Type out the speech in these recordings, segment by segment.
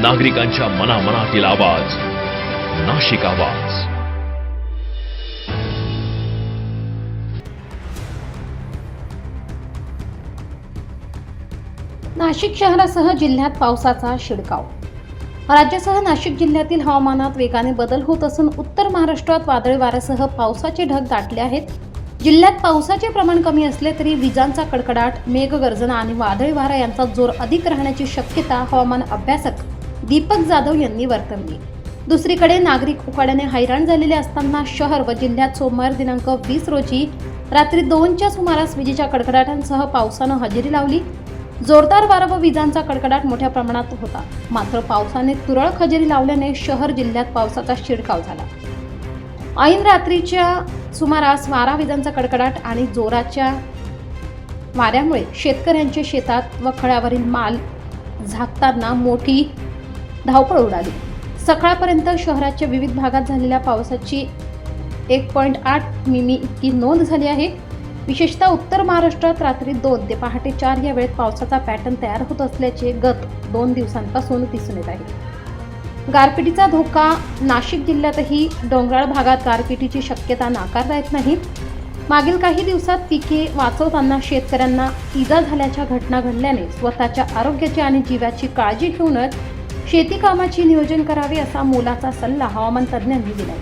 नागरिकांच्या मनामनातील आवाज, नाशिक आवाज. नाशिक शहरासह जिल्ह्यात पावसाचा शिडकाव. राज्यासह नाशिक जिल्ह्यातील हवामानात वेगाने बदल होत असून उत्तर महाराष्ट्रात वादळी वाऱ्यासह पावसाचे ढग दाटले आहेत. जिल्ह्यात पावसाचे प्रमाण कमी असले तरी विजांचा कडकडाट, मेघगर्जना आणि वादळी वारा यांचा जोर अधिक राहण्याची शक्यता हवामान अभ्यासक दीपक जाधव यांनी वर्तवली. दुसरीकडे नागरिक उकाड्याने हैराण झालेले असताना शहर व जिल्ह्यात सोमवार दिनांक 20 रोजी रात्री 2च्या सुमारास विजेच्या कडकडाटांसह पावसानं हजेरी लावली. जोरदार वारा व विजांचा कडकडाट मोठ्या प्रमाणात होता. मात्र पावसाने तुरळक हजेरी लावल्याने शहर जिल्ह्यात पावसाचा शिडकाव झाला. ऐन रात्रीच्या सुमारास वारा, विजांचा कडकडाट आणि जोराच्या वाऱ्यामुळे शेतकऱ्यांच्या शेतात व खळ्यावरील माल झाकताना मोठी धावपळ उडाली. सकाळपर्यंत शहराच्या विविध भागात झालेल्या पावसाची 1.8 मिमी इतकी नोंद झाली आहे. विशेषतः उत्तर महाराष्ट्रात रात्री 2 ते पहाटे 4 या वेळेत पावसाचा पॅटर्न तयार होत असल्याचे गत 2 दिवसांपासून दिसून येत आहे. गारपिटीचा धोका. नाशिक जिल्ह्यातही डोंगराळ भागात गारपिटीची शक्यता नाकारता येत नाही. मागील काही दिवसात पिके वाचवताना शेतकऱ्यांना इजा झाल्याच्या घटना घडल्याने स्वतःच्या आरोग्याची आणि जीवाची काळजी घेऊनच शेती कामाची नियोजन करावे असा मोलाचा सल्ला हवामान तज्ज्ञांनी दिला.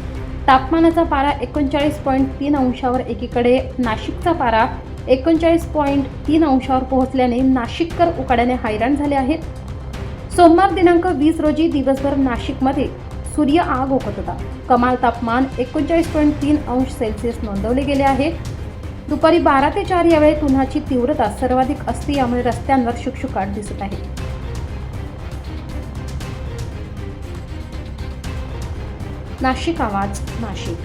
तापमानाचा पारा 39.3 अंशावर, एकीकडे नाशिकचा पारा 39.3 अंशावर पोहोचल्याने नाशिककर उकाड्याने हैराण झाले आहेत. सोमवार दिनांक 20 रोजी दिवसभर नाशिकमध्ये सूर्य आग ओकत होता. कमाल तापमान 39.3 अंश सेल्सिअस नोंदवले गेले आहे. दुपारी 12 ते 4 या वेळेत उन्हाची तीव्रता सर्वाधिक असते, यामुळे रस्त्यांवर शुकशुकाट दिसत आहे. नाशिक आवाज, नाशिक.